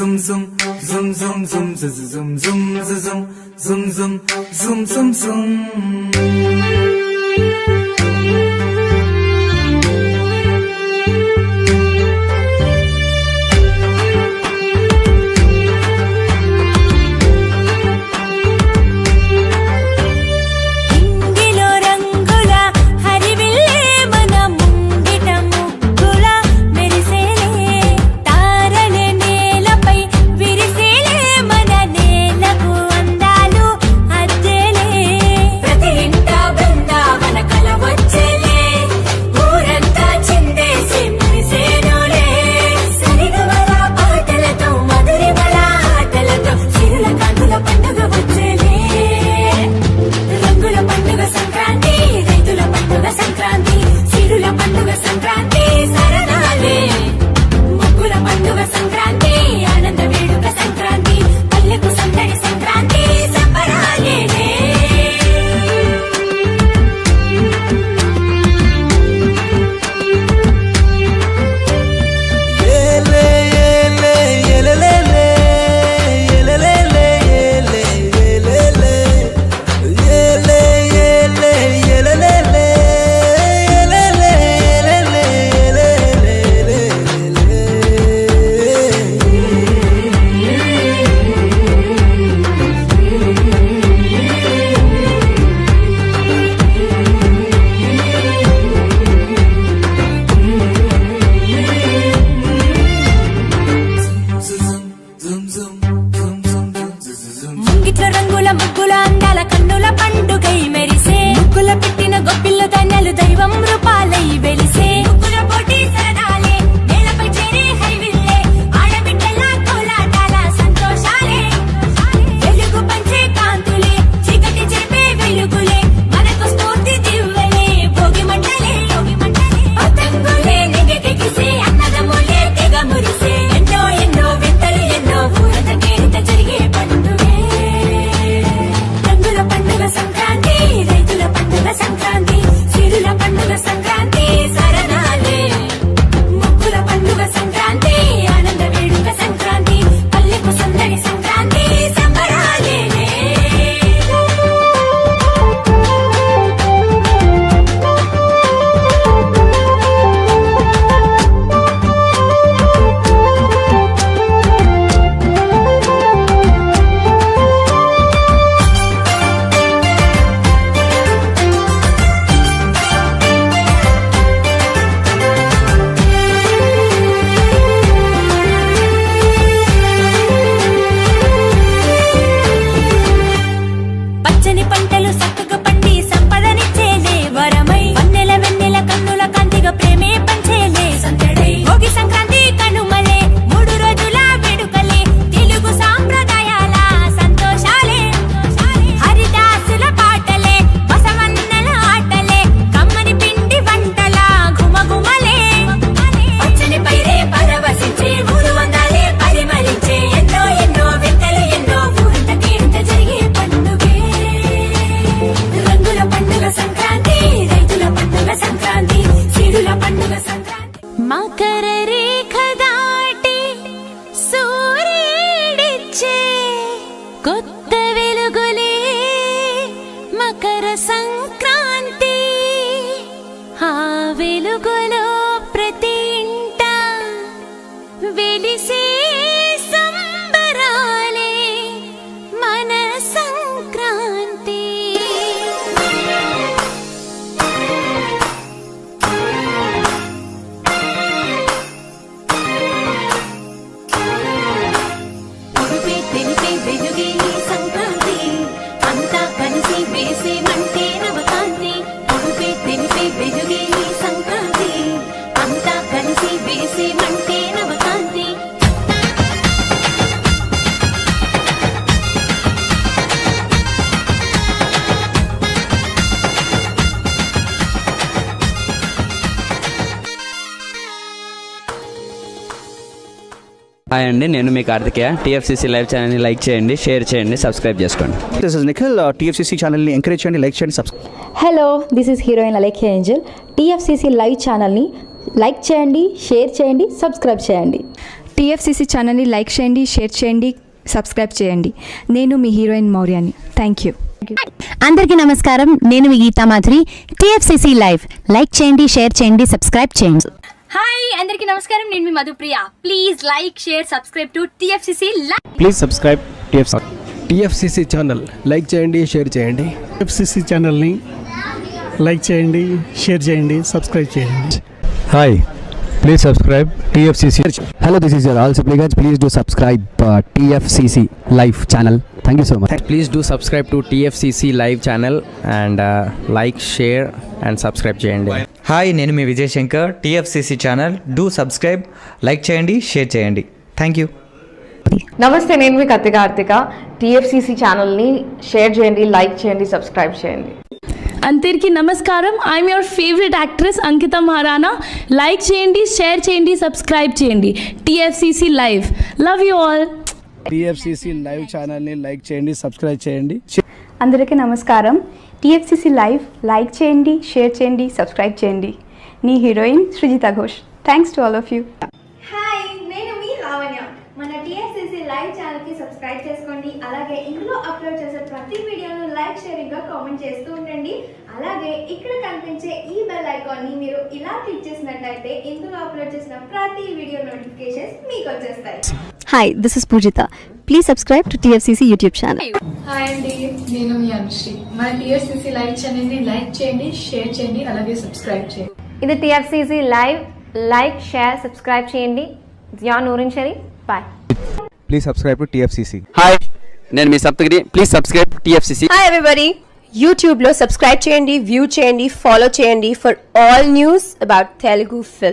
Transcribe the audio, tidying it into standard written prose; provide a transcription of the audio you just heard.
zoom zoom zoom zoom zoom zoom zoom zoom zoom zoom zoom zoom. Hi అండి, నేను మీ Karthikeya. TFCC live ఛానల్ని like చేయండి, share చేయండి, సబ్స్క్రైబ్ చేసుకోండి. This is Nikhil. టీఎఫ్సీసీ ఛానల్ని ఎంకరేజ్ చేయండి, లైక్ చేయండి, subscribe. Hello, this is heroine Alekhya Angel. TFCC live ఛానల్ని లైక్ చేయండి, షేర్ చేయండి, సబ్స్క్రైబ్ చేయండి. టీఎఫ్సీసీ ఛానల్ని లైక్ చేయండి, షేర్ చేయండి, సబ్స్క్రైబ్ చేయండి. నేను మీ హీరోయిన్ మౌర్యాని. Thank you. అందరికీ నమస్కారం, నేను మీ Geetha Madhuri. TFCC live like చేయండి, షేర్ చేయండి, సబ్స్క్రైబ్ చేయండి. హాయ్ అందరికీ నమస్కారం, నేను మీ Madhupriya. Please like share subscribe to TFCC live. Please subscribe TFCC channel. Like చేయండి, షేర్ చేయండి. టీఎఫ్సీసీ ఛానల్ని లైక్ చేయండి, షేర్ చేయండి, సబ్స్క్రైబ్ చేయండి. Hi, please subscribe TFCC. Hello, this is your all Sipligunj. Please do subscribe TFCC live channel. Thank you so much. Please do subscribe to TFCC live channel and like, share and subscribe చేయండి. Hi, నేను మీ Vijay Shankar. TFCC channel do subscribe, like చేయండి, share చేయండి. Thank you. నమస్తే, నేను మీ Karthika. TFCC ఛానల్ని share చేయండి, like చేయండి, సబ్స్క్రైబ్ చేయండి. అందరికీ నమస్కారం, I'm your favourite actress Ankita Maharana. Like చేయండి, షేర్ చేయండి, సబ్స్క్రైబ్ చేయండి. TFCC live. Love you all. TFCC live ఛానల్ని లైక్ చేయండి, సబ్స్క్రైబ్ చేయండి. అందరికీ నమస్కారం. టీఎఫ్సీసీ లైవ్ లైక్ చేయండి, షేర్ చేయండి, సబ్స్క్రైబ్ చేయండి. నీ heroine Srujitha Ghosh. Thanks to all of you. Hi, నేను మీ లావణ్య. మన టీఎఫ్సీసీ లైవ్ ఛానల్కి సబ్స్క్రైబ్ చేసుకోండి. అలాగే ఇందులో అప్లోడ్ చేసే ప్రతి వీడియోను లైక్, షేరింగ్గా కామెంట్ చేస్తూ ఉండండి. అలాగే ఇక్కడ కనిపించే ఈ బెల్ ఐకాన్ని మీరు ఇలా క్లిక్ చేసినట్లయితే ఇందులో అప్లోడ్ చేసిన ప్రతి వీడియో నోటిఫికేషన్స్ మీకు వచ్చేస్తాయి. Hi, this is Poojitha. Please subscribe to TFCC YouTube channel. Hi అండి, నేను మీ అనుశ్రీ. మన టీఎఫ్సీసీ లైవ్ ఛానల్ని లైక్ చేయండి, షేర్ చేయండి, అలాగే సబ్స్క్రైబ్ చేయండి. ఇది TFCC live. Like, share, subscribe చేయండి. Zia Noorin Shari. Bye. Please subscribe to TFCC. Hi, నేను మీ Saptagiri. Please subscribe TFCC. Hi everybody, యూట్యూబ్లో సబ్స్క్రైబ్ చేయండి, వ్యూ చేయండి, ఫాలో చేయండి for all news about Telugu film.